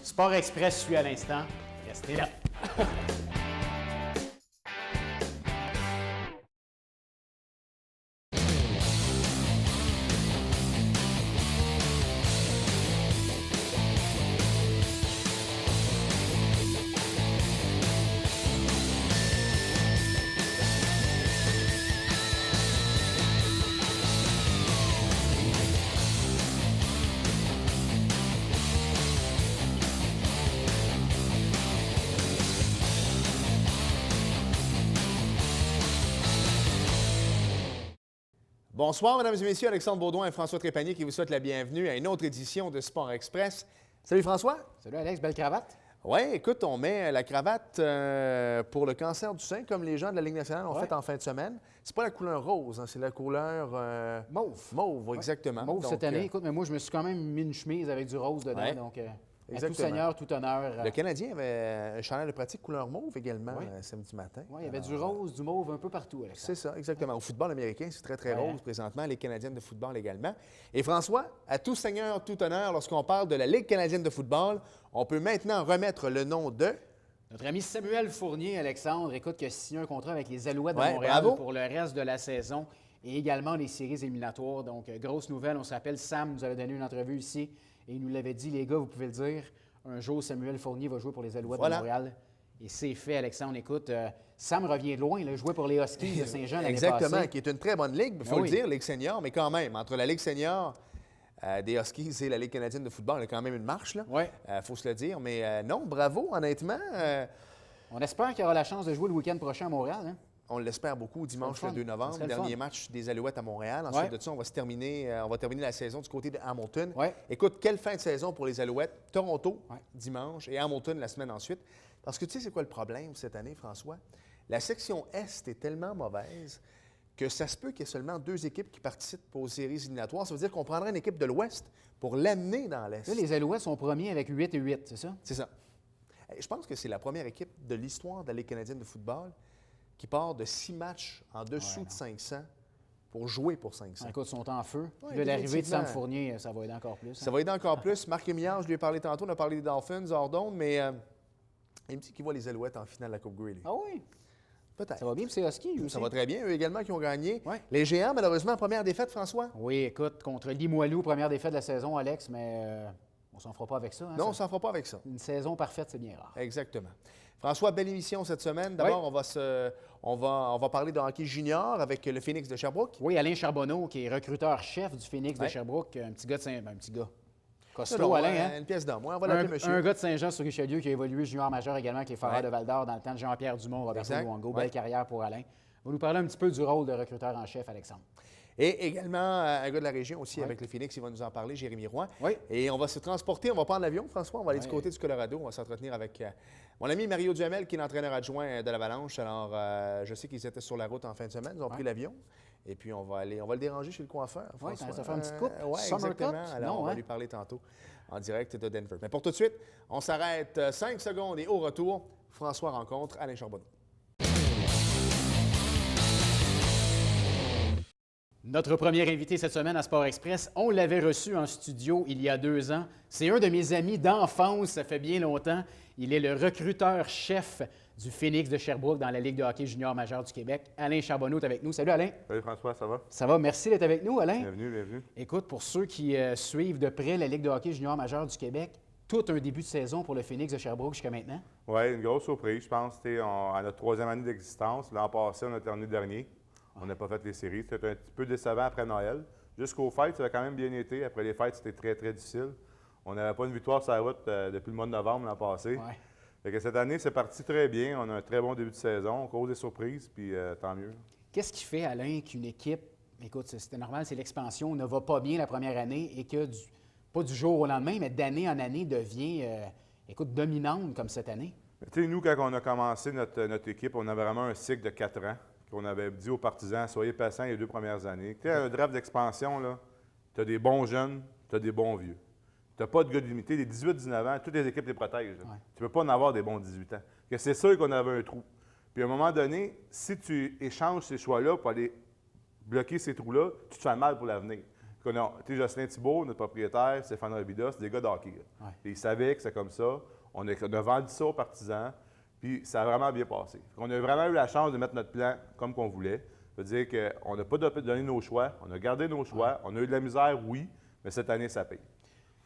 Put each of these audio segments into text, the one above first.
Sport Express suit à l'instant. Restez là. Bonsoir, mesdames et messieurs. Alexandre Baudouin et François Trépanier qui vous souhaitent la bienvenue à une autre édition de Sport Express. Salut François. Salut Alex, belle cravate. Oui, écoute, on met la cravate pour le cancer du sein, comme les gens de la Ligue nationale ont fait en fin de semaine. C'est pas la couleur rose, hein, c'est la couleur... Mauve. Mauve, exactement. Mauve donc, cette année. Écoute, mais moi, je me suis quand même mis une chemise avec du rose dedans. Donc, à tout seigneur, tout honneur. Le Canadien avait un chandail de pratique couleur mauve également samedi matin. Oui, il y avait du rose, du mauve un peu partout, Alex. C'est ça, exactement. Au football américain, c'est très, très rose présentement. Les Canadiennes de football également. Et François, à tout seigneur, tout honneur, lorsqu'on parle de la Ligue canadienne de football, on peut maintenant remettre le nom de... Notre ami Samuel Fournier, Alexandre, écoute, qui a signé un contrat avec les Alouettes de Montréal pour le reste de la saison et également les séries éliminatoires. Donc, grosse nouvelle. On se rappelle, Sam nous avait donné une entrevue ici et il nous l'avait dit, les gars, vous pouvez le dire, un jour, Samuel Fournier va jouer pour les Alouettes de Montréal. Et c'est fait, Alexandre. Écoute, Sam revient de loin. Il a joué pour les Huskies de Saint-Jean l'année passée. Exactement, qui est une très bonne ligue, il faut le dire, Ligue senior, mais quand même, entre la Ligue senior des Huskies et la Ligue canadienne de football, il y a quand même une marche, là. Oui. Faut se le dire. Mais non, bravo, honnêtement. On espère qu'il aura la chance de jouer le week-end prochain à Montréal, hein? On l'espère beaucoup, dimanche le 2 novembre, dernier match des Alouettes à Montréal. Ensuite de ça, on va terminer la saison du côté de Hamilton. Écoute, quelle fin de saison pour les Alouettes. Toronto, dimanche, et Hamilton la semaine ensuite. Parce que tu sais, c'est quoi le problème cette année, François? La section Est est tellement mauvaise que ça se peut qu'il y ait seulement 2 équipes qui participent aux séries éliminatoires. Ça veut dire qu'on prendrait une équipe de l'Ouest pour l'amener dans l'Est. Là, les Alouettes sont premiers avec 8 et 8, c'est ça? C'est ça. Je pense que c'est la première équipe de l'histoire de la Ligue canadienne de football qui part de 6 matchs en dessous de 500 pour jouer pour 500. Écoute, ils sont en feu. L'arrivée de Sam Fournier, ça va aider encore plus. Ça va aider encore plus. Marc Émilliard, je lui ai parlé tantôt, on a parlé des Dolphins, hors d'onde, mais il me dit qu'il voit les Alouettes en finale de la Coupe Grey. Ah oui? Peut-être. Ça va bien pour ces Huskies, aussi. Ça va très bien. Eux également qui ont gagné. Les Géants, malheureusement, première défaite, François? Oui, écoute, contre Limoilou, première défaite de la saison, Alex, mais on s'en fera pas avec ça. Hein, non, on s'en fera pas avec ça. Une saison parfaite, c'est bien rare. Exactement. François, belle émission cette semaine. D'abord, on va parler de hockey junior avec le Phoenix de Sherbrooke. Oui, Alain Charbonneau, qui est recruteur-chef du Phoenix de Sherbrooke, un petit gars de un petit gars. Costaud, Alain, hein? Une pièce d'homme. On va l'appeler monsieur. Un gars de Saint-Jean-sur-Richelieu qui a évolué junior majeur également avec les Foreurs de Val-d'Or dans le temps de Jean-Pierre Dumont, Roberto Luongo. Belle carrière pour Alain. On va nous parler un petit peu du rôle de recruteur en chef, Alexandre. Et également, un gars de la région aussi avec le Phoenix, il va nous en parler, Jérémy Roy. Et on va se transporter, on va prendre l'avion, François, on va aller du côté du Colorado, on va s'entretenir avec mon ami Mario Duhamel, qui est l'entraîneur adjoint de l'Avalanche. Alors, je sais qu'ils étaient sur la route en fin de semaine, ils ont pris l'avion. Et puis, on va le déranger chez le coiffeur. Oui, ça va faire une petite coupe. Oui, exactement. Alors, on va lui parler tantôt en direct de Denver. Mais pour tout de suite, on s'arrête 5 secondes et au retour, François rencontre Alain Charbonneau. Notre premier invité cette semaine à Sport Express, on l'avait reçu en studio il y a 2 ans. C'est un de mes amis d'enfance, ça fait bien longtemps. Il est le recruteur-chef du Phoenix de Sherbrooke dans la Ligue de hockey junior majeur du Québec. Alain Charbonneau est avec nous. Salut Alain. Salut François, ça va? Ça va, merci d'être avec nous Alain. Bienvenue, bienvenue. Écoute, pour ceux qui suivent de près la Ligue de hockey junior majeur du Québec, tout un début de saison pour le Phoenix de Sherbrooke jusqu'à maintenant. Oui, une grosse surprise, je pense. À notre 3e année d'existence. L'an passé, on a terminé dernier. On n'a pas fait les séries. C'était un petit peu décevant après Noël. Jusqu'aux fêtes, ça a quand même bien été. Après les fêtes, c'était très, très difficile. On n'avait pas une victoire sur la route depuis le mois de novembre l'an passé. Fait que cette année, c'est parti très bien. On a un très bon début de saison. On cause des surprises, puis tant mieux. Qu'est-ce qui fait, Alain, qu'une équipe, écoute, c'était normal, c'est l'expansion, ne va pas bien la première année et que, pas du jour au lendemain, mais d'année en année, devient, dominante comme cette année? Tu sais, nous, quand on a commencé notre équipe, on avait vraiment un cycle de 4 ans. On avait dit aux partisans, soyez patients les 2 premières années. Tu sais, un draft d'expansion, là, tu as des bons jeunes, tu as des bons vieux. Tu n'as pas de gars limité. Les 18-19 ans, toutes les équipes les protègent. Tu ne peux pas en avoir des bons 18 ans. C'est sûr qu'on avait un trou. Puis à un moment donné, si tu échanges ces choix-là pour aller bloquer ces trous-là, tu te fais mal pour l'avenir. Jocelyn Thibault, notre propriétaire, Stéphane Robida, c'est des gars d'hockey. Ouais. Ils savaient que c'est comme ça. On a vendu ça aux partisans, puis ça a vraiment bien passé. On a vraiment eu la chance de mettre notre plan comme qu'on voulait. Ça veut dire qu'on n'a pas donné nos choix, on a gardé nos choix, on a eu de la misère, oui, mais cette année, ça paye.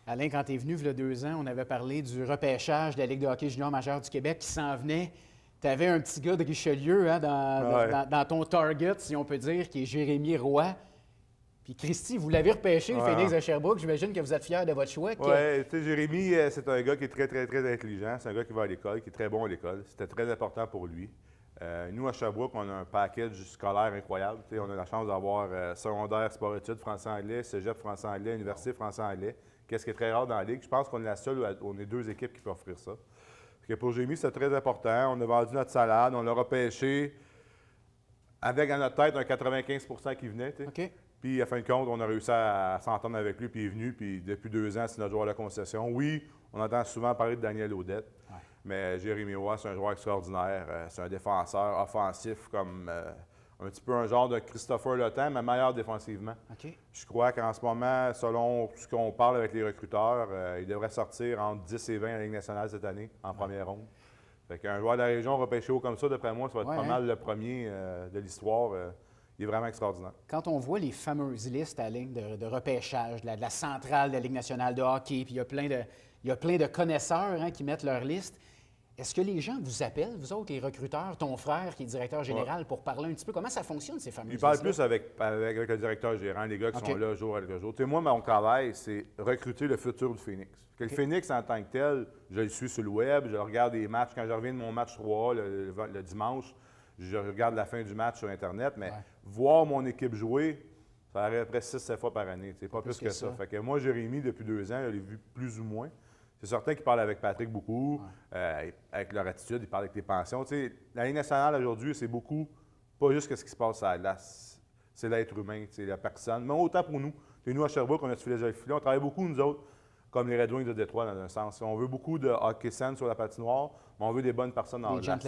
Alain, quand tu es venu il y a 2 ans, on avait parlé du repêchage de la Ligue de hockey junior majeure du Québec qui s'en venait. Tu avais un petit gars de Richelieu dans ton target, si on peut dire, qui est Jérémy Roy. Puis Christy, vous l'avez repêché, le Phoenix de Sherbrooke. J'imagine que vous êtes fiers de votre choix. Oui, tu sais, Jérémy, c'est un gars qui est très, très, très intelligent. C'est un gars qui va à l'école, qui est très bon à l'école. C'était très important pour lui. Nous, à Sherbrooke, on a un package scolaire incroyable. Tu sais, on a la chance d'avoir secondaire, sport-études, français-anglais, cégep français-anglais, université français-anglais. Qu'est-ce qui est très rare dans la Ligue. Je pense qu'on est la seule où on est 2 équipes qui peuvent offrir ça. Parce que pour Jérémy, c'est très important. On a vendu notre salade, on l'a repêché avec à notre tête un 95 qui venait. OK. Puis, à fin de compte, on a réussi à s'entendre avec lui, puis il est venu. Puis, depuis 2 ans, c'est notre joueur de concession. Oui, on entend souvent parler de Daniel Audette, mais Jérémy Roy, c'est un joueur extraordinaire. C'est un défenseur offensif comme un petit peu un genre de Christopher Letang, mais meilleur défensivement. Okay. Je crois qu'en ce moment, selon ce qu'on parle avec les recruteurs, il devrait sortir entre 10 et 20 à la Ligue nationale cette année, en première ronde. Fait qu'un joueur de la région repêché haut comme ça, d'après moi, ça va être pas mal le premier de l'histoire. Il est vraiment extraordinaire. Quand on voit les fameuses listes à ligne de repêchage, de la centrale de la Ligue nationale de hockey, puis il y a plein de connaisseurs qui mettent leur liste, est-ce que les gens vous appellent, vous autres, les recruteurs, ton frère qui est directeur général, pour parler un petit peu? Comment ça fonctionne, ces fameuses listes? Il parle plus avec le directeur gérant, les gars qui sont là jour après jour. Tu sais, moi, mon travail, c'est recruter le futur du Phoenix. Le Phoenix, en tant que tel, je le suis sur le web, je regarde des matchs. Quand je reviens de mon match 3 le dimanche, je regarde la fin du match sur Internet, mais voir mon équipe jouer, ça arrive à peu près 6-7 fois par année. C'est pas plus que ça. Fait que moi, Jérémy, depuis 2 ans, je l'ai vu plus ou moins. C'est certain qu'il parle avec Patrick beaucoup, avec leur attitude, il parle avec les pensions. Tu sais, la Ligue nationale aujourd'hui, c'est beaucoup, pas juste ce qui se passe à la glace, c'est l'être humain, c'est la personne. Mais autant pour nous. Et nous, à Sherbrooke, on a cette philosophie-là. On travaille beaucoup, nous autres, comme les Red Wings de Détroit, dans un sens. On veut beaucoup de hockey sense sur la patinoire, mais on veut des bonnes personnes hors glace.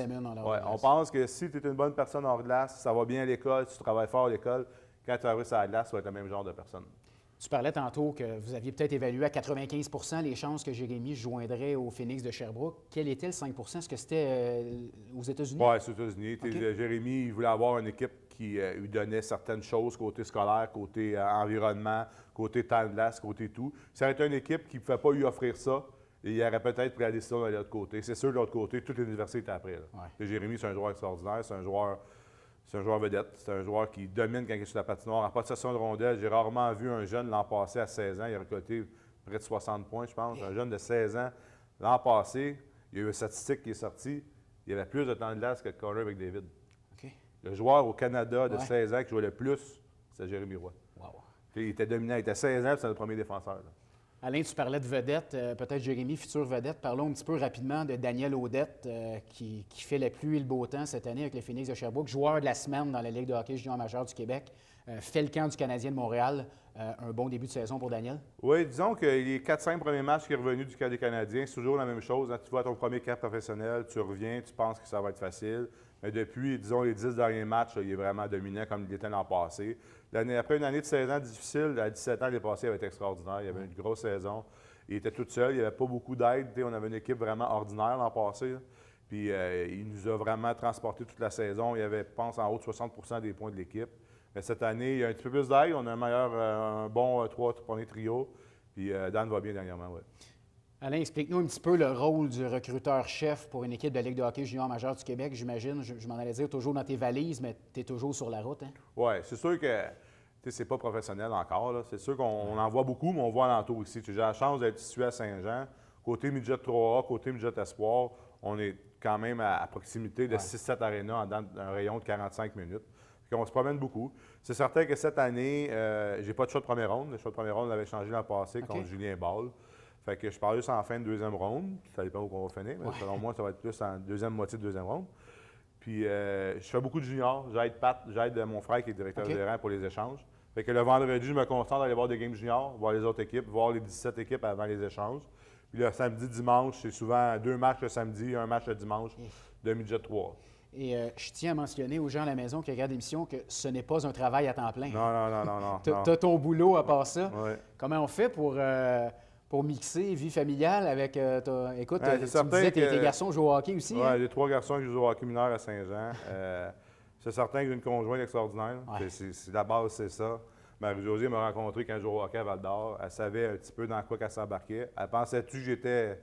On pense que si tu es une bonne personne hors glace, ça va bien à l'école, si tu travailles fort à l'école, quand tu arrives sur la glace, tu vas être le même genre de personne. Tu parlais tantôt que vous aviez peut-être évalué à 95 les chances que Jérémy se joindrait au Phoenix de Sherbrooke. Quel était le 5 Est-ce que c'était aux États-Unis? Oui, c'est aux États-Unis. Okay. Jérémy, il voulait avoir une équipe qui lui donnait certaines choses, côté scolaire, côté environnement, côté temps de glace, côté tout. Si ça aurait été une équipe qui ne pouvait pas lui offrir ça, il aurait peut-être pris la décision de l'autre côté. C'est sûr, de l'autre côté, toute l'université était après. Jérémy, c'est un joueur extraordinaire, c'est un joueur vedette. C'est un joueur qui domine quand il est sur la patinoire. En possession de rondelle, j'ai rarement vu un jeune l'an passé à 16 ans. Il a récolté près de 60 points, je pense. Un jeune de 16 ans. L'an passé, il y a eu une statistique qui est sortie. Il y avait plus de temps de glace que Connor McDavid. Okay. Le joueur au Canada de 16 ans qui jouait le plus, c'est Jérémy Roy. Wow. Il était dominant. Il était 16 ans, puis c'est le premier défenseur. Là. Alain, tu parlais de vedette, peut-être Jérémy, future vedette. Parlons un petit peu rapidement de Daniel Audette, qui fait la pluie et le beau temps cette année avec les Phoenix de Sherbrooke, joueur de la semaine dans la Ligue de hockey junior majeure du Québec, fait le camp du Canadien de Montréal. Un bon début de saison pour Daniel? Oui, disons que les 4-5 premiers matchs qui est revenu du camp des Canadiens, c'est toujours la même chose. Hein. Tu vois ton premier camp professionnel, tu reviens, tu penses que ça va être facile. Mais depuis, disons, les 10 derniers matchs, là, il est vraiment dominant comme il était l'an passé. Après une année de 16 ans difficile, à 17 ans, l'année passée, il avait été extraordinaire. Il avait une grosse saison. Il était tout seul. Il n'y avait pas beaucoup d'aide. On avait une équipe vraiment ordinaire l'an passé. Là. Puis il nous a vraiment transporté toute la saison. Il y avait, je pense, en haut de 60 des points de l'équipe. Mais cette année, il y a un petit peu plus d'aide. On a un bon 3 premiers trio. Puis Dan va bien dernièrement, oui. Alain, explique-nous un petit peu le rôle du recruteur-chef pour une équipe de la Ligue de hockey junior majeure du Québec. J'imagine, je m'en allais dire, toujours dans tes valises, mais tu es toujours sur la route. Hein? Oui, c'est sûr que c'est pas professionnel encore. Là. C'est sûr qu'on en voit beaucoup, mais on voit alentour ici. J'ai la chance d'être situé à Saint-Jean. Côté midget 3A, côté midget espoir, on est quand même à proximité de 6-7 arénas dans un rayon de 45 minutes. On se promène beaucoup. C'est certain que cette année, j'ai pas de choix de première ronde. Le choix de première ronde l'avait changé l'an passé contre Julien Ball. Fait que je parle juste en fin de deuxième ronde. Ça dépend où on va finir, mais selon moi, ça va être plus en deuxième moitié de deuxième ronde. Puis je fais beaucoup de juniors. J'aide Pat, j'aide mon frère qui est directeur général pour les échanges. Fait que le vendredi, je me concentre à aller voir des games juniors, voir les autres équipes, voir les 17 équipes avant les échanges. Puis le samedi, dimanche, c'est souvent 2 matchs le samedi, 1 match le dimanche de midget 3. Et je tiens à mentionner aux gens à la maison qui regardent l'émission que ce n'est pas un travail à temps plein. Non. Tu as ton boulot à part ça. Ouais. Comment on fait pour mixer vie familiale avec écoute, tu me disais que tes garçons jouent au hockey aussi. Oui, hein? j'ai 3 garçons qui jouent au hockey mineur à Saint-Jean. C'est certain que j'ai une conjointe extraordinaire. Ouais. C'est la base, c'est ça. Marie-Josée m'a rencontré quand je jouais au hockey à Val-d'Or. Elle savait un petit peu dans quoi qu'elle s'embarquait. Elle pensait-tu que j'étais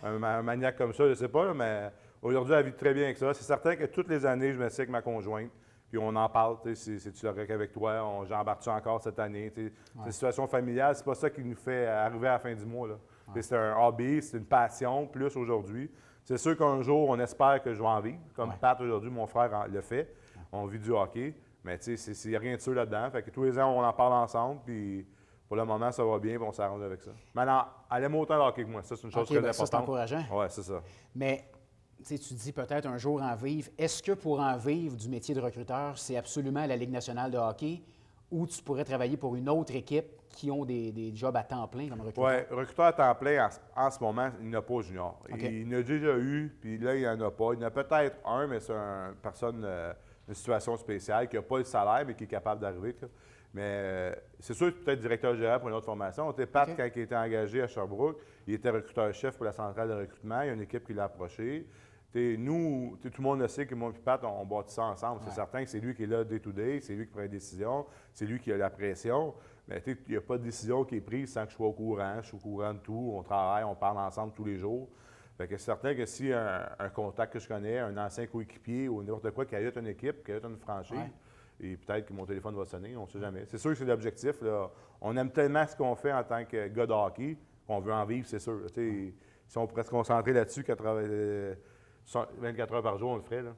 un maniaque comme ça? Je ne sais pas, là, mais aujourd'hui, elle vit très bien avec ça. C'est certain que toutes les années, je me sais avec ma conjointe, puis on en parle, c'est-tu correct avec toi? J'embarque-tu encore cette année? C'est une situation familiale, c'est pas ça qui nous fait arriver à la fin du mois. C'est un hobby, c'est une passion, plus aujourd'hui. C'est sûr qu'un jour, on espère que je vais en vivre. Comme Pat, aujourd'hui, mon frère le fait. On vit du hockey. Mais tu sais, il n'y a rien de sûr là-dedans. Fait que tous les ans, on en parle ensemble. Puis pour le moment, ça va bien. Puis on s'arrange avec ça. Maintenant, elle aime autant le hockey que moi. Ça, c'est une chose très importante. Ça, c'est encourageant. Oui, c'est ça. Mais tu dis peut-être un jour en vivre. Est-ce que pour en vivre du métier de recruteur, c'est absolument la Ligue nationale de hockey ou tu pourrais travailler pour une autre équipe qui ont des jobs à temps plein comme recruteur? Oui, recruteur à temps plein, en ce moment, il n'y en a pas au junior. Okay. Il en a déjà eu, puis là, il n'y en a pas. Il y en a peut-être un, mais c'est une personne, une situation spéciale, qui n'a pas le salaire, mais qui est capable d'arriver. Mais c'est sûr que peut-être directeur général pour une autre formation. Pat, quand il était engagé à Sherbrooke, il était recruteur-chef pour la centrale de recrutement. Il y a une équipe qui l'a approché. Nous, tout le monde le sait que moi et Pat, on bâtit ça ensemble. C'est certain que c'est lui qui est là day-to-day, c'est lui qui prend les décisions, c'est lui qui a la pression. Mais il n'y a pas de décision qui est prise sans que je sois au courant. Je suis au courant de tout. On travaille, on parle ensemble tous les jours. Fait que c'est certain que si un contact que je connais, un ancien coéquipier ou n'importe quoi qui ajoute une équipe, qui ajoute une franchise, et peut-être que mon téléphone va sonner, on ne sait jamais. C'est sûr que c'est l'objectif. Là. On aime tellement ce qu'on fait en tant que gars de hockey qu'on veut en vivre, c'est sûr. Si on pourrait se concentrer là-dessus 24 heures par jour, on le ferait. Là.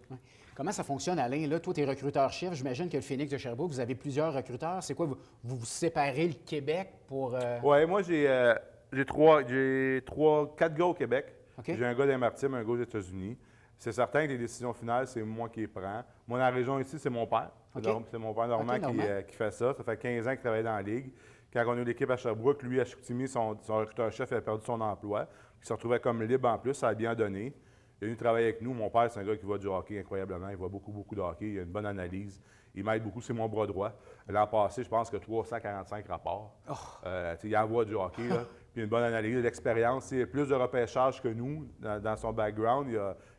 Comment ça fonctionne, Alain? Là, toi, tu es recruteur-chef. J'imagine que le Phoenix de Sherbrooke, vous avez plusieurs recruteurs. C'est quoi? Vous séparez le Québec pour... Oui, moi, j'ai 4 gars au Québec. Okay. J'ai un gars d'Amertim, un gars aux États-Unis. C'est certain que les décisions finales, c'est moi qui les prends. Moi, dans la région ici, c'est mon père. Okay. C'est mon père Normand qui fait ça. Ça fait 15 ans qu'il travaille dans la Ligue. Quand on a eu l'équipe à Sherbrooke, lui, à Chicoutimi, son recruteur-chef a perdu son emploi. Il se retrouvait comme libre en plus. Ça a bien donné. Il est venu travailler avec nous. Mon père, c'est un gars qui voit du hockey incroyablement. Il voit beaucoup, beaucoup de hockey. Il a une bonne analyse. Il m'aide beaucoup. C'est mon bras droit. L'an passé, je pense que 345 rapports. Il envoie du hockey. Là. Puis une bonne analyse, de l'expérience. Il a plus de repêchages que nous dans son background.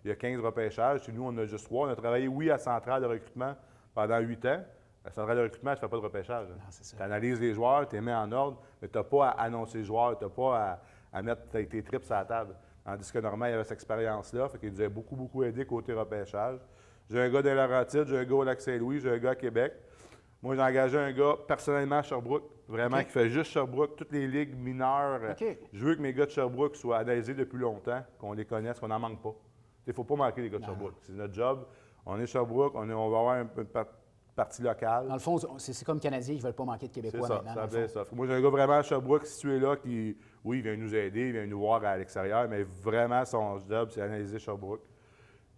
Il y a 15 repêchages. Nous, on a juste 3. On a travaillé, oui, à Centrale de recrutement pendant 8 ans. À Centrale de recrutement, tu ne fais pas de repêchage. Tu analyses les joueurs, tu les mets en ordre, mais tu n'as pas à annoncer les joueurs. Tu n'as pas à mettre tes trips sur la table. Tandis que Normand, il avait cette expérience-là. Fait qu'il nous a beaucoup, beaucoup aidé côté repêchage. J'ai un gars de Laurentides, j'ai un gars au Lac-Saint-Louis, j'ai un gars à Québec. Moi, j'ai engagé un gars personnellement à Sherbrooke, vraiment, qui fait juste Sherbrooke, toutes les ligues mineures. Je veux que mes gars de Sherbrooke soient analysés depuis longtemps, qu'on les connaisse, qu'on n'en manque pas. Il ne faut pas manquer les gars de Sherbrooke. C'est notre job. On est Sherbrooke, on va avoir une partie locale. Dans le fond, c'est comme Canadiens, ils ne veulent pas manquer de Québécois maintenant. C'est ça. Moi, j'ai un gars vraiment à Sherbrooke situé là qui, oui, il vient nous aider, il vient nous voir à l'extérieur, mais vraiment, son job, c'est analyser Sherbrooke.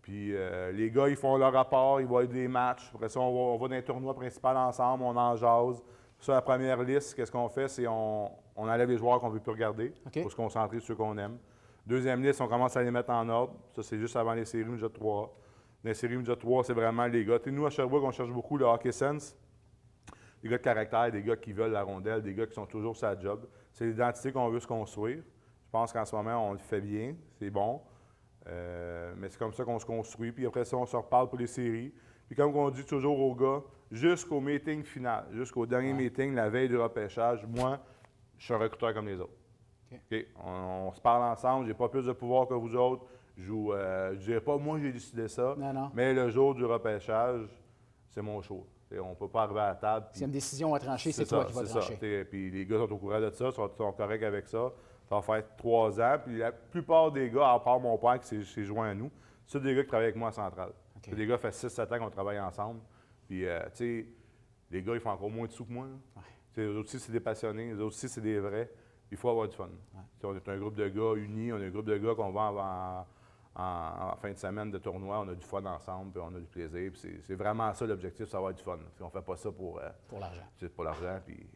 Puis les gars, ils font leur rapport, ils voient des matchs. Après ça, on va dans les tournois principaux ensemble, on en jase. Sur la première liste, qu'est-ce qu'on fait? C'est on enlève les joueurs qu'on ne veut plus regarder pour se concentrer sur ceux qu'on aime. Deuxième liste, on commence à les mettre en ordre. Ça, c'est juste avant les séries Midget 3. Dans les séries Midget 3, c'est vraiment les gars. Nous, à Sherbrooke, on cherche beaucoup le hockey sense. Des gars de caractère, des gars qui veulent la rondelle, des gars qui sont toujours sur la job. C'est l'identité qu'on veut se construire. Je pense qu'en ce moment, on le fait bien. C'est bon. Mais c'est comme ça qu'on se construit. Puis après ça, on se reparle pour les séries. Puis comme on dit toujours aux gars, jusqu'au meeting final, jusqu'au dernier meeting, la veille du repêchage, moi, je suis un recruteur comme les autres. Okay. On se parle ensemble. J'ai pas plus de pouvoir que vous autres. Je ne dirais pas, moi, j'ai décidé ça. Non. Mais le jour du repêchage, c'est mon show. On ne peut pas arriver à la table. S'il y a une décision à trancher, c'est toi qui vas trancher. Puis les gars sont au courant de ça, sont corrects avec ça. Ça va faire 3 ans. Puis la plupart des gars, à part mon père qui s'est joint à nous, c'est des gars qui travaillent avec moi à Centrale. Okay. Des gars, ça fait 6-7 ans qu'on travaille ensemble. Puis, tu sais, les gars, ils font encore moins de sous que moi. Eux aussi, c'est des passionnés. Eux aussi, c'est des vrais. Il faut avoir du fun. On est un groupe de gars unis. On est un groupe de gars qu'on va en fin de semaine de tournoi. On a du fun ensemble, puis on a du plaisir. Puis c'est vraiment ça l'objectif, c'est avoir du fun. On ne fait pas ça pour l'argent. C'est pour l'argent. Puis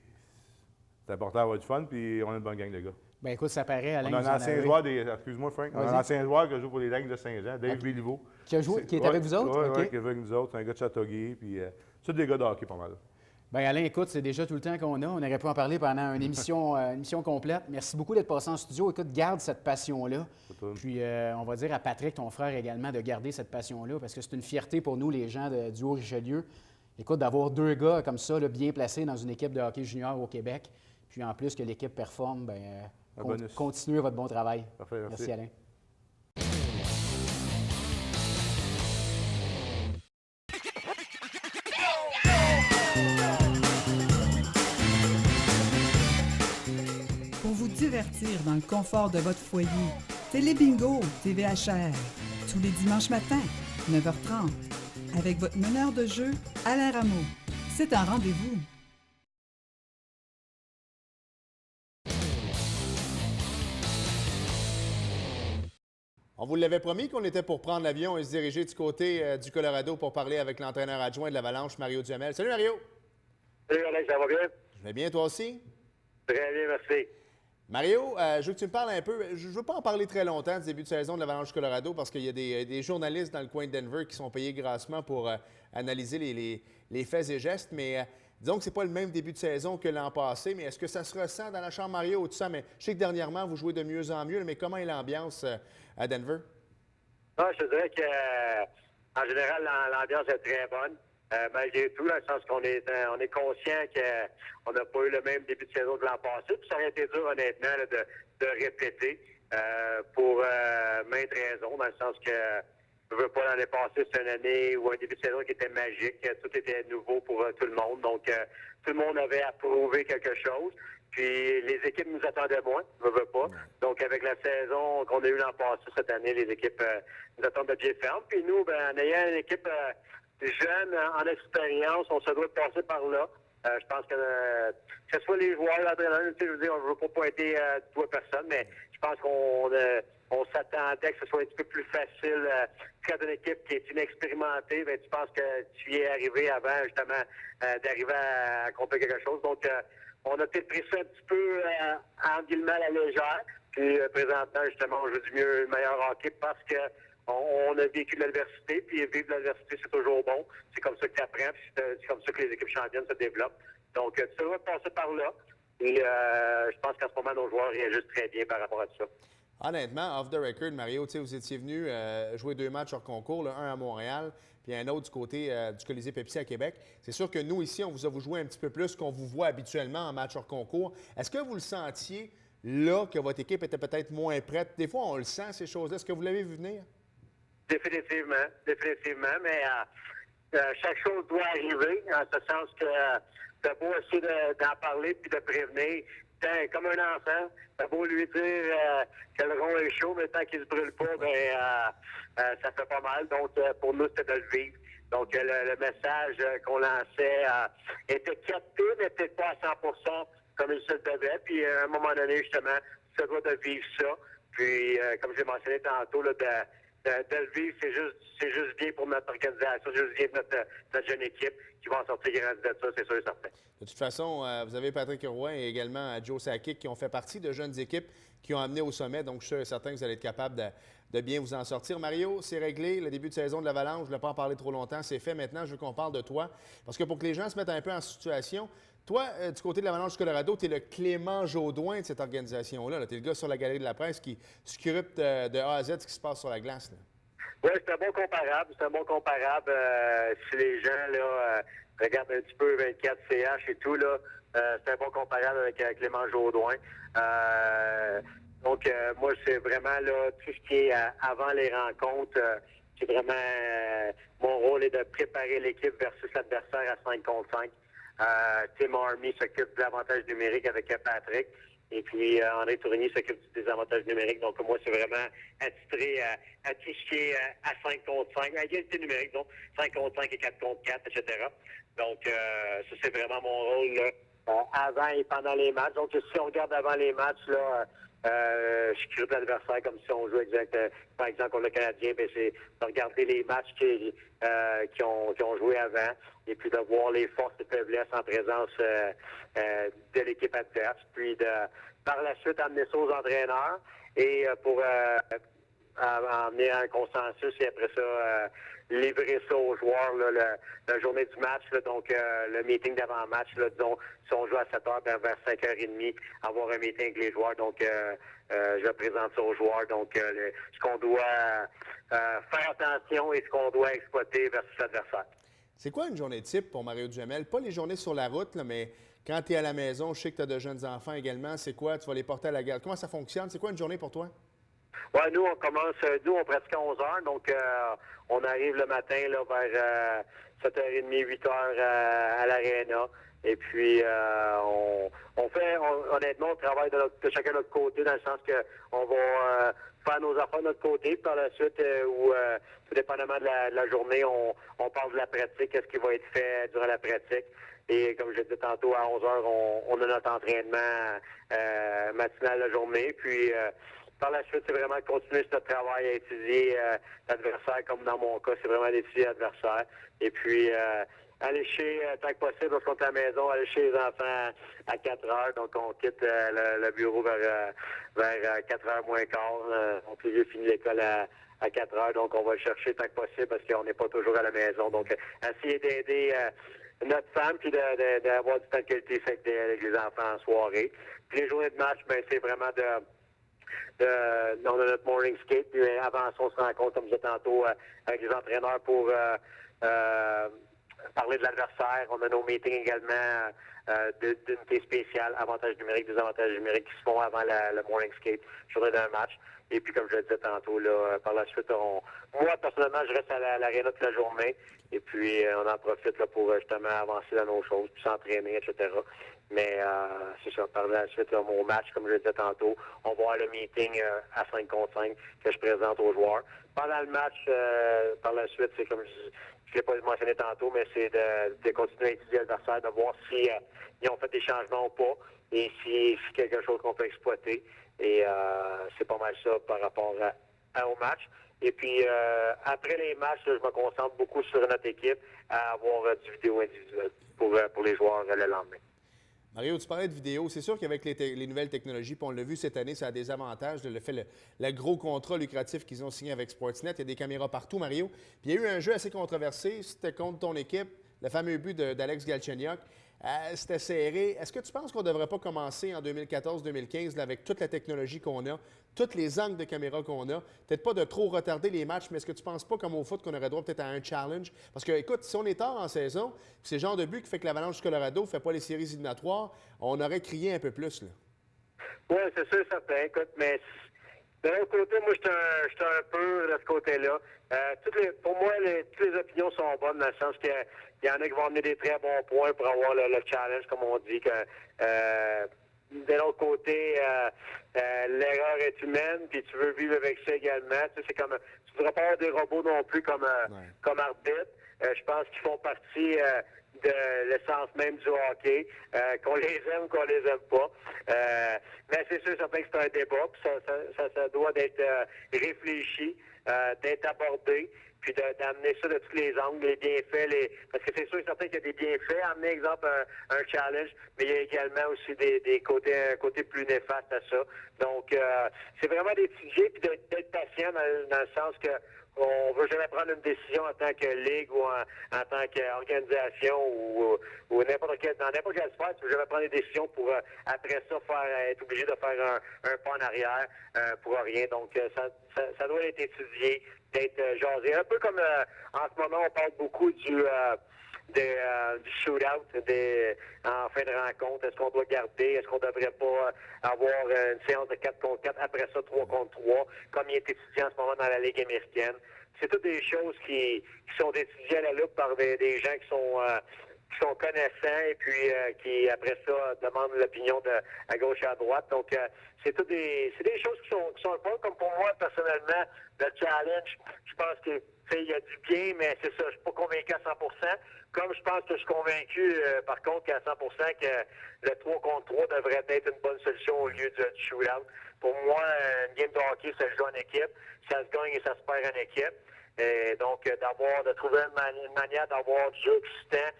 c'est important d'avoir du fun, puis on a une bonne gang de gars. Bien, écoute, ça paraît, Alain. On a un ancien joueur excuse-moi, Frank. On a un ancien joueur qui joue pour les Dingues de Saint-Jean, Dave Béliveau. Qui est avec vous autres? Oui, qui est avec nous autres. C'est un gars de Châteauguay. Puis, c'est des gars de hockey, pas mal. Bien, Alain, écoute, c'est déjà tout le temps qu'on a. On aurait pu en parler pendant une émission complète. Merci beaucoup d'être passé en studio. Écoute, garde cette passion-là. Puis, on va dire à Patrick, ton frère également, de garder cette passion-là, parce que c'est une fierté pour nous, les gens du Haut-Richelieu. Écoute, d'avoir 2 gars comme ça, là, bien placés dans une équipe de hockey junior au Québec. Puis, en plus que l'équipe performe, bien, continuez votre bon travail. Parfait, merci, Alain. Pour vous divertir dans le confort de votre foyer, Télé Bingo, TVHR, tous les dimanches matins, 9h30, avec votre meneur de jeu, Alain Rameau. C'est un rendez-vous. On vous l'avait promis qu'on était pour prendre l'avion et se diriger du côté du Colorado pour parler avec l'entraîneur adjoint de l'Avalanche, Mario Duhamel. Salut Mario! Salut Alex, ça va bien? Je vais bien, toi aussi? Très bien, merci. Mario, je veux que tu me parles un peu. Je ne veux pas en parler très longtemps du début de saison de l'Avalanche Colorado parce qu'il y a des journalistes dans le coin de Denver qui sont payés grassement pour analyser les faits et gestes, mais disons que ce n'est pas le même début de saison que l'an passé, mais est-ce que ça se ressent dans la chambre, Mario, ou tout ça? Mais je sais que dernièrement, vous jouez de mieux en mieux, mais comment est l'ambiance à Denver? Ah, je te dirais qu'en général, l'ambiance est très bonne. Malgré tout, dans le sens qu'on est conscient qu'on n'a pas eu le même début de saison que l'an passé. Puis ça aurait été dur, honnêtement, là, de répéter pour maintes raisons, dans le sens que je veux pas l'année passée, c'est une année ou un début de saison qui était magique. Tout était nouveau pour tout le monde. Donc, tout le monde avait approuvé quelque chose. Puis les équipes nous attendaient moins, je veux pas. Donc, avec la saison qu'on a eue l'an passé, cette année, les équipes nous attendent de pied ferme. Puis nous, en ayant une équipe jeune, en expérience, on se doit passer par là. Je pense que ce soit les joueurs, l'entraîneur, je veux dire, on ne veut pas pointer toi personne, mais je pense qu'on s'attendait que ce soit un petit peu plus facile. Quand une équipe qui est inexpérimentée, bien, tu penses que tu y es arrivé avant, justement, d'arriver à accomplir quelque chose. Donc, on a peut-être pris ça un petit peu, en guillemets, à la légère. Puis, présentement, justement, on joue du mieux, le meilleur hockey parce que on a vécu de l'adversité, puis vivre de l'adversité, c'est toujours bon. C'est comme ça que tu apprends, puis c'est comme ça que les équipes championnes se développent. Donc, tu dois passer par là. Et je pense qu'en ce moment, nos joueurs réagissent très bien par rapport à ça. Honnêtement, off the record, Mario, vous étiez venu jouer 2 matchs hors concours, là, un à Montréal, puis un autre du côté du Colisée Pepsi à Québec. C'est sûr que nous, ici, on vous a joué un petit peu plus qu'on vous voit habituellement en match hors concours. Est-ce que vous le sentiez là, que votre équipe était peut-être moins prête? Des fois, on le sent, ces choses-là. Est-ce que vous l'avez vu venir? Définitivement, mais chaque chose doit arriver, en ce sens que t'as beau essayer d'en parler puis de prévenir. Comme un enfant, t'as beau lui dire que le rond est chaud, mais tant qu'il se brûle pas, ça fait pas mal. Donc, pour nous, c'était de le vivre. Donc, le message qu'on lançait était capté, mais peut-être pas à 100% comme il se le devait. Puis, à un moment donné, justement, ça doit de vivre ça. Puis, comme j'ai mentionné tantôt, là, de le vivre, c'est juste bien pour notre organisation, c'est juste bien pour notre jeune équipe qui va en sortir grandi de ça, c'est sûr et certain. De toute façon, vous avez Patrick Roy et également Joe Sakic qui ont fait partie de jeunes équipes qui ont amené au sommet. Donc, je suis sûr et certain que vous allez être capable de bien vous en sortir. Mario, c'est réglé. Le début de saison de l'Avalanche, je ne voulais pas en parler trop longtemps. C'est fait. Maintenant, je veux qu'on parle de toi. Parce que pour que les gens se mettent un peu en situation, toi, du côté de l'Avalanche du Colorado, tu es le Clément Jaudoin de cette organisation-là. Tu es le gars sur la galerie de la presse qui scrute de A à Z ce qui se passe sur la glace. Oui, c'est un bon comparable. Si les gens là, regardent un petit peu 24 CH et tout, là, c'est un bon comparable avec Clément Jaudoin. Donc, moi, c'est vraiment là, tout ce qui est avant les rencontres. C'est vraiment mon rôle est de préparer l'équipe versus l'adversaire à 5 contre 5. Tim Army s'occupe de l'avantage numérique avec Patrick. Et puis, André Tourigny s'occupe des avantages numériques. Donc, moi, c'est vraiment attitré à tout ce qui est à 5 contre 5, à égalité numérique, donc 5 contre 5 et 4 contre 4, etc. Donc, ça, c'est vraiment mon rôle là, avant et pendant les matchs. Donc, si on regarde avant les matchs, là, je scrute l'adversaire comme si on jouait par exemple, contre le Canadien, bien, c'est de regarder les matchs qui ont joué avant et puis de voir les forces et faiblesses en présence de l'équipe adverse, puis par la suite amener ça aux entraîneurs et pour amener un consensus et après ça, livrer ça aux joueurs la journée du match. Là, donc, le meeting d'avant-match, disons, si on joue à 7 h, vers 5 h 30, avoir un meeting avec les joueurs. Donc, je présente ça aux joueurs. Donc, ce qu'on doit faire attention et ce qu'on doit exploiter versus l'adversaire. C'est quoi une journée type pour Mario Duhamel? Pas les journées sur la route, là, mais quand tu es à la maison, je sais que tu as de jeunes enfants également. C'est quoi? Tu vas les porter à la garde. Comment ça fonctionne? C'est quoi une journée pour toi? Oui, nous, on pratique à 11 h. Donc, on arrive le matin là, vers 7 h 30, 8 h à l'aréna. Et puis, honnêtement, on travaille de chacun de notre côté, dans le sens qu'on va faire nos affaires de notre côté. Puis par la suite, tout dépendamment de la journée, on parle de la pratique, qu'est-ce qui va être fait durant la pratique. Et comme je l'ai dit tantôt, à 11 h, on a notre entraînement matinal la journée. Puis, par la suite, c'est vraiment de continuer sur notre travail à étudier l'adversaire, comme dans mon cas, c'est vraiment d'étudier l'adversaire. Et puis, aller chez, tant que possible, lorsqu'on est à la maison, aller chez les enfants à 4 h. Donc, on quitte le bureau vers 4 h moins quart. Mon plus vieux finit l'école à 4 h. Donc, on va le chercher tant que possible parce qu'on n'est pas toujours à la maison. Donc, essayer d'aider notre femme puis d'avoir du temps de qualité avec les enfants en soirée. Puis les journées de match, ben c'est vraiment on a notre morning skate, puis avant ça, on se rencontre, comme je disais tantôt, avec les entraîneurs pour parler de l'adversaire. On a nos meetings également d'unités spéciales, avantages numériques, désavantages numériques qui se font avant le morning skate, journée d'un match. Et puis, comme je le disais tantôt, là, par la suite, moi, personnellement, je reste à l'aréna toute la journée. Et puis, on en profite là, pour justement avancer dans nos choses, puis s'entraîner, etc. Mais c'est ça, par la suite, là, mon match, comme je le disais tantôt, on va avoir le meeting à 5 contre 5 que je présente aux joueurs. Pendant le match, par la suite, c'est comme je ne l'ai pas mentionné tantôt, mais c'est de continuer à étudier l'adversaire, de voir si ils ont fait des changements ou pas, et si c'est quelque chose qu'on peut exploiter. Et c'est pas mal ça par rapport au match. Et puis, après les matchs, là, je me concentre beaucoup sur notre équipe à avoir du vidéo individuel pour les joueurs le lendemain. Mario, tu parlais de vidéo. C'est sûr qu'avec les nouvelles technologies, puis on l'a vu cette année, ça a des avantages. Le gros contrat lucratif qu'ils ont signé avec Sportsnet, il y a des caméras partout, Mario. Puis il y a eu un jeu assez controversé. C'était contre ton équipe, le fameux but d'Alex Galchenyuk. C'était serré. Est-ce que tu penses qu'on ne devrait pas commencer en 2014-2015 avec toute la technologie qu'on a, tous les angles de caméra qu'on a, peut-être pas de trop retarder les matchs, mais est-ce que tu ne penses pas, comme au foot, qu'on aurait droit peut-être à un challenge? Parce que, écoute, si on est tard en saison, c'est le genre de but qui fait que l'Avalanche du Colorado ne fait pas les séries éliminatoires, on aurait crié un peu plus, là. Oui, c'est sûr, certain. Écoute, mais de l'autre côté, moi, je suis un peu de ce côté-là. Pour moi, toutes les opinions sont bonnes, dans le sens qu'il y en a qui vont amener des très bons points pour avoir le challenge, comme on dit. De l'autre côté, l'erreur est humaine, puis tu veux vivre avec ça également. Tu sais, c'est comme, tu ne voudrais pas avoir des robots non plus comme arbitre. Je pense qu'ils font partie de l'essence même du hockey, qu'on les aime ou qu'on les aime pas. Mais c'est sûr, certain que c'est un débat, puis ça doit d'être réfléchi, d'être abordé, puis d'amener ça de tous les angles, les bienfaits, parce que c'est sûr et certain qu'il y a des bienfaits, amener, exemple, un challenge, mais il y a également aussi des côtés, un côté plus néfaste à ça. Donc, c'est vraiment d'étudier, puis d'être patient dans le sens que on ne veut jamais prendre une décision en tant que ligue ou en tant qu'organisation ou dans n'importe quel sport. Tu ne veux jamais prendre des décisions pour, après ça, être obligé de faire un pas en arrière pour rien. Donc, ça doit être étudié, d'être jasé. Un peu comme en ce moment, on parle beaucoup du shootout en fin de rencontre. Est-ce qu'on doit garder? Est-ce qu'on ne devrait pas avoir une séance de 4 contre 4, après ça 3 contre 3, comme il est étudié en ce moment dans la Ligue américaine? C'est toutes des choses qui sont étudiées à la loupe par des gens qui sont connaissants et puis qui, après ça, demandent l'opinion à gauche et à droite. Donc, c'est des choses qui sont le fun. Comme pour moi, personnellement, le challenge, je pense que il y a du bien, mais c'est ça, je suis pas convaincu à 100%. Comme je pense que je suis convaincu, par contre, qu'à 100% que le 3 contre 3 devrait être une bonne solution au lieu du shootout. Pour moi, une game de hockey, ça se joue en équipe. Ça se gagne et ça se perd en équipe. Et donc, de trouver une manière d'avoir du jeu excitant,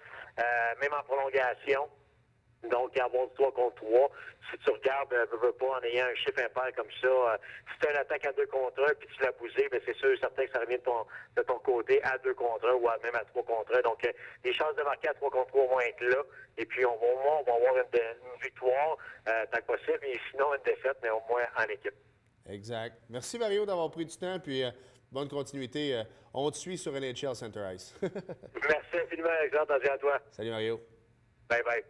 même en prolongation. Donc, avoir du 3 contre 3, si tu regardes, veux pas, en ayant un chiffre impair comme ça, si tu as une attaque à 2 contre 1 puis tu l'as bousé, bien, c'est sûr et certain que ça revient de ton côté à 2 contre 1 ou même à 3 contre 1. Donc, les chances de marquer à 3 contre 3 vont être là. Et puis, on va avoir une victoire, tant que possible, et sinon une défaite, mais au moins en équipe. Exact. Merci, Mario, d'avoir pris du temps, puis bonne continuité. On te suit sur NHL Center Ice. Merci infiniment, Alexandre. Attention à toi. Salut, Mario. Bye-bye.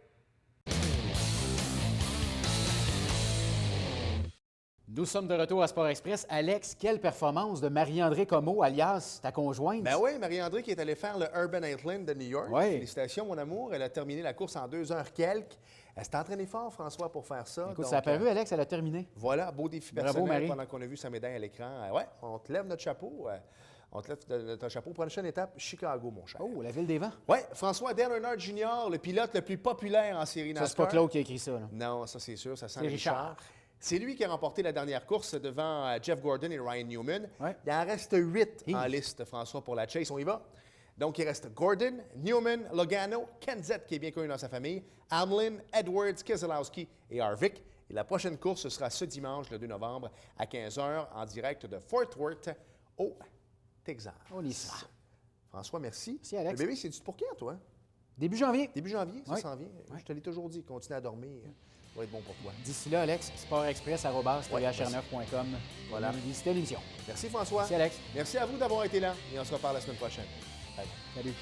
Nous sommes de retour à Sport Express. Alex, quelle performance de Marie-André Comeau, alias ta conjointe. Ben oui, Marie-André qui est allée faire le Urban Outland de New York. Oui. Félicitations, mon amour. Elle a terminé la course en 2 heures quelques. Elle s'est entraînée fort, François, pour faire ça. Écoute, ça a paru, Alex, elle a terminé. Voilà, beau défi Bravo, personnel Marie. pendant qu'on a vu sa médaille à l'écran. Ouais, on te lève notre chapeau. On te lève notre chapeau. Prochaine étape, Chicago, mon cher. Oh, la ville des vents. Oui, François Dale Earnhardt Jr., le pilote le plus populaire en série NASCAR. Ça, c'est pas Claude qui a écrit ça. Là. Non, ça c'est sûr, ça sent C'est Richard. C'est lui qui a remporté la dernière course devant Jeff Gordon et Ryan Newman. Ouais. Il en reste 8 en liste, François, pour la chase. On y va? Donc, il reste Gordon, Newman, Logano, Kenseth, qui est bien connu dans sa famille, Hamlin, Edwards, Keselowski et Harvick. Et la prochaine course, ce sera ce dimanche, le 2 novembre, à 15h, en direct de Fort Worth, au Texas. On y sera. François, merci. Merci, Alex. Le bébé, c'est du pour quand, toi? Début janvier. Début janvier, ça Oui. s'en vient. Oui. Je te l'ai toujours dit, continue à dormir. Ça va être bon pour toi. D'ici là, Alex, sportexpress@thr9.com. Voilà. Visitez l'émission. Merci, François. Merci, Alex. Merci à vous d'avoir été là et on se reparle la semaine prochaine. Bye. Salut.